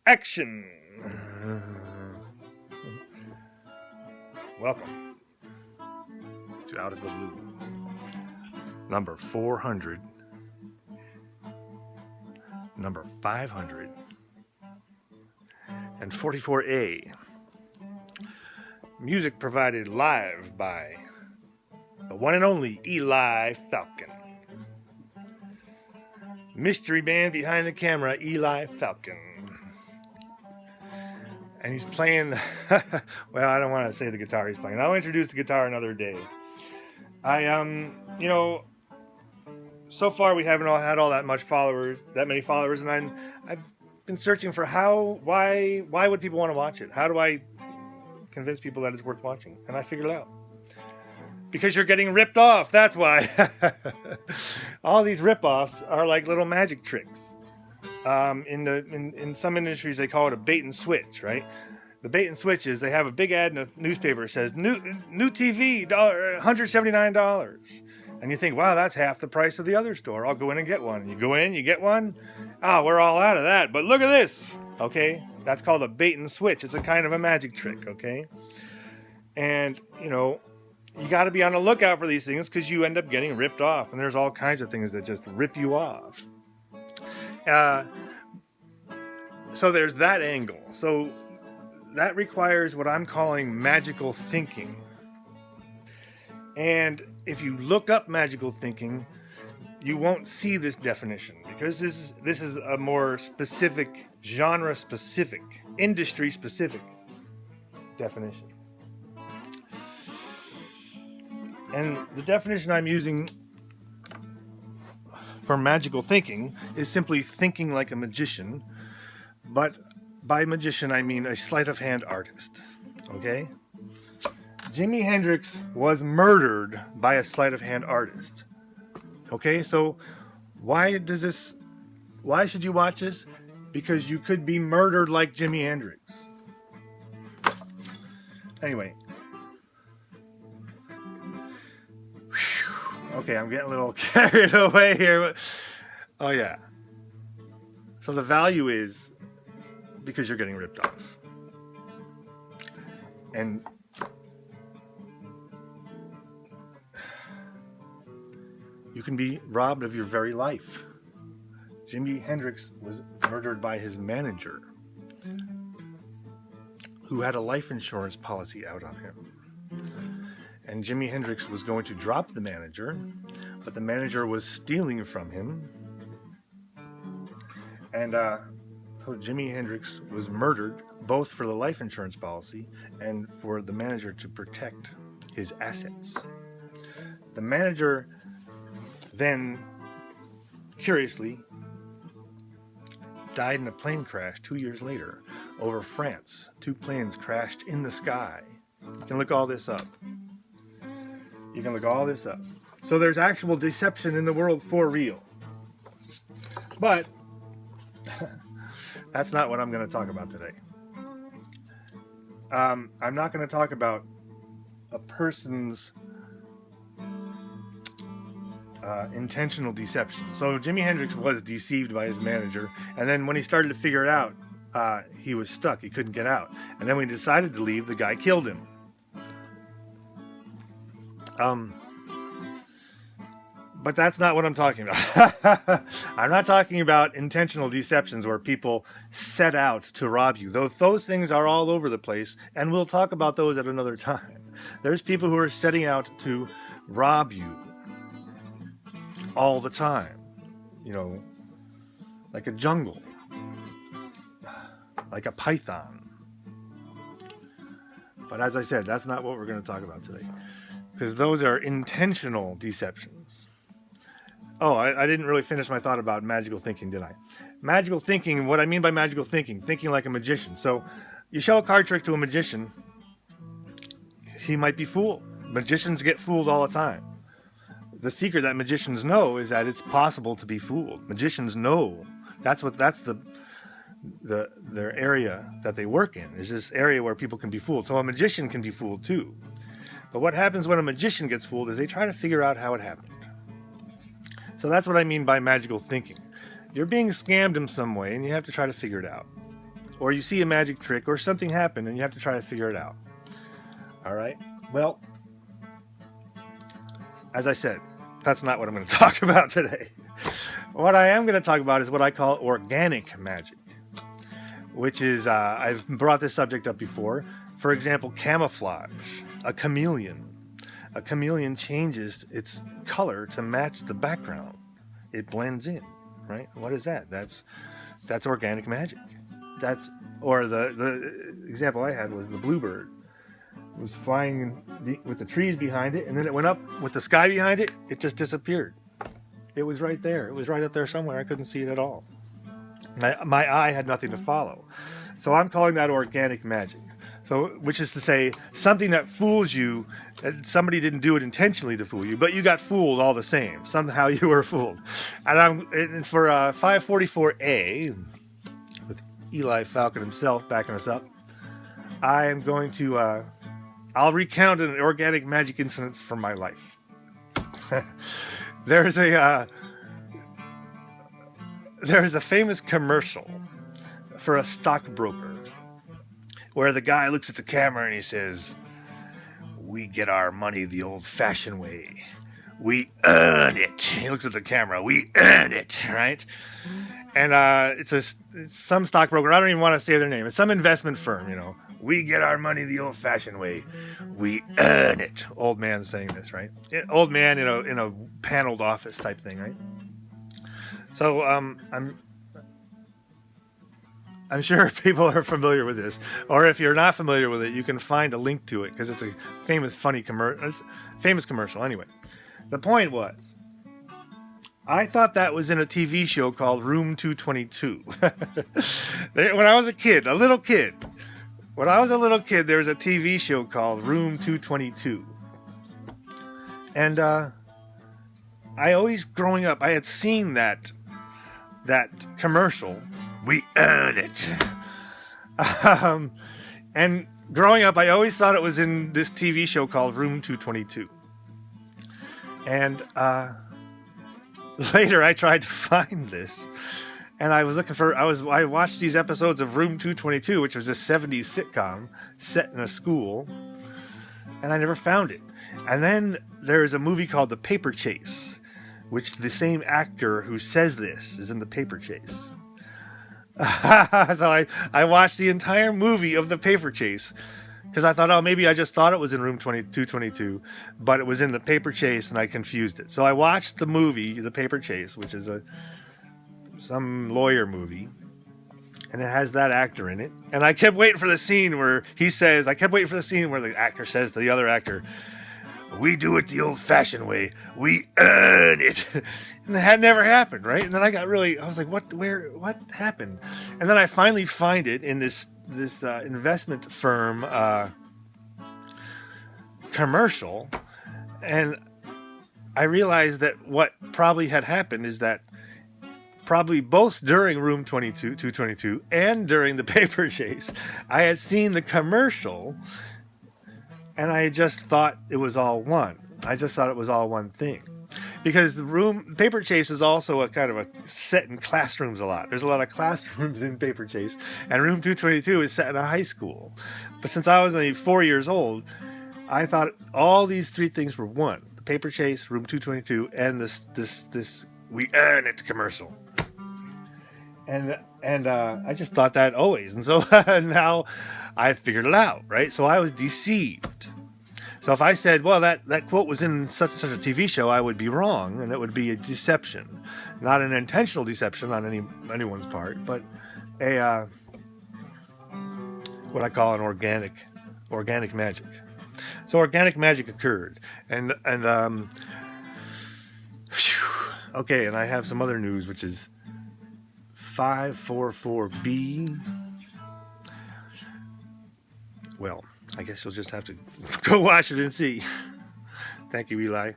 Action! Welcome to Out of the Blue, number 400, number 544A. Music provided live by the one and only Eli Falcon. Mystery man behind the camera, Eli Falcon. And he's playing, well, I don't want to say the guitar he's playing. I'll introduce the guitar another day. So far we haven't had all that many followers, and I've been searching for why would people want to watch it? How do I convince people that it's worth watching? And I figured it out. Because you're getting ripped off, that's why. All these rip-offs are like little magic tricks. In some industries, they call it a bait and switch, right? The bait and switch is they have a big ad in a newspaper that says, new TV, $179. And you think, wow, that's half the price of the other store. I'll go in and get one. And you go in, you get one. We're all out of that. But look at this, okay? That's called a bait and switch. It's a kind of a magic trick, okay? And, you got to be on the lookout for these things because you end up getting ripped off. And there's all kinds of things that just rip you off. So there's that angle. So that requires what I'm calling magical thinking. And if you look up magical thinking, you won't see this definition because this is a more specific, genre-specific, industry-specific definition. And the definition I'm using for magical thinking is simply thinking like a magician, but by magician I mean a sleight of hand artist, okay? Jimi Hendrix was murdered by a sleight of hand artist, okay? So why should you watch this? Because you could be murdered like Jimi Hendrix. Anyway. Okay, I'm getting a little carried away here. Oh, yeah. So the value is because you're getting ripped off. And you can be robbed of your very life. Jimi Hendrix was murdered by his manager, who had a life insurance policy out on him. And Jimi Hendrix was going to drop the manager, but the manager was stealing from him. And so Jimi Hendrix was murdered, both for the life insurance policy and for the manager to protect his assets. The manager then, curiously, died in a plane crash 2 years later over France. 2 planes crashed in the sky. You can look all this up. So there's actual deception in the world for real. But that's not what I'm going to talk about today. I'm not going to talk about a person's intentional deception. So Jimi Hendrix was deceived by his manager, and then when he started to figure it out, he was stuck. He couldn't get out. And then when he decided to leave, the guy killed him. But that's not what I'm talking about. I'm not talking about intentional deceptions where people set out to rob you. Those things are all over the place, and we'll talk about those at another time. There's people who are setting out to rob you all the time. Like a jungle, like a python. But as I said, that's not what we're going to talk about today. Because those are intentional deceptions. Oh, I didn't really finish my thought about magical thinking, did I? Magical thinking, what I mean by magical thinking like a magician. So you show a card trick to a magician, he might be fooled. Magicians get fooled all the time. The secret that magicians know is that it's possible to be fooled. Magicians know. That's their area that they work in, is this area where people can be fooled. So a magician can be fooled too. But what happens when a magician gets fooled is they try to figure out how it happened. So that's what I mean by magical thinking. You're being scammed in some way, and you have to try to figure it out. or you see a magic trick or something happen and you have to try to figure it out. All right. Well, as I said, that's not what I'm going to talk about today. What I am going to talk about is what I call organic magic, which is, I've brought this subject up before. For example, camouflage, a chameleon. A chameleon changes its color to match the background. It blends in, right? What is that? That's organic magic. Or the example I had was the bluebird. It was flying with the trees behind it, and then it went up with the sky behind it. It just disappeared. It was right there. It was right up there somewhere. I couldn't see it at all. My eye had nothing to follow. So I'm calling that organic magic. So, which is to say, something that fools you, somebody didn't do it intentionally to fool you, but you got fooled all the same. Somehow you were fooled. And for 544A, with Eli Falcon himself backing us up, I am going to, I'll recount an organic magic incident from my life. There's a famous commercial for a stockbroker where the guy looks at the camera and he says, "We get our money the old-fashioned way. We earn it." He looks at the camera. "We earn it," right? And it's some stockbroker. I don't even want to say their name. It's some investment firm, you know. "We get our money the old-fashioned way. We earn it." Old man saying this, right? Old man in a paneled office type thing, right? So I'm sure people are familiar with this, or if you're not familiar with it, you can find a link to it because it's a famous commercial. Anyway, the point was, I thought that was in a TV show called Room 222. When I was a little kid, there was a TV show called Room 222. And I always, growing up, I had seen that commercial, "We earn it." And growing up, I always thought it was in this TV show called Room 222. And later I tried to find this, and I watched these episodes of Room 222, which was a 70s sitcom set in a school, and I never found it. And then there's a movie called The Paper Chase, which the same actor who says this is in The Paper Chase. So I watched the entire movie of The Paper Chase because I thought, maybe I just thought it was in Room 222, but it was in The Paper Chase and I confused it. So I watched the movie, The Paper Chase, which is some lawyer movie, and it has that actor in it. And I kept waiting for the scene where the actor says to the other actor, "We do it the old-fashioned way. We earn it." And that had never happened, right? And then I was like, what happened? And then I finally find it in this investment firm commercial, and I realized that what probably had happened is that probably both during Room 222 and during The Paper Chase, I had seen the commercial, and I just thought it was all one. I just thought it was all one thing. Because Paper Chase is also a kind of a set in classrooms a lot. There's a lot of classrooms in Paper Chase. And Room 222 is set in a high school. But since I was only 4 years old, I thought all these three things were one. The Paper Chase, Room 222, and this "We earn it" commercial. And I just thought that always. And so now I figured it out, right? So I was deceived. So if I said, well, that quote was in such and such a TV show, I would be wrong, and it would be a deception. Not an intentional deception on anyone's part, but what I call an organic magic. So organic magic occurred. And okay, and I have some other news, which is 544B. Well, I guess you'll just have to go watch it and see. Thank you, Eli.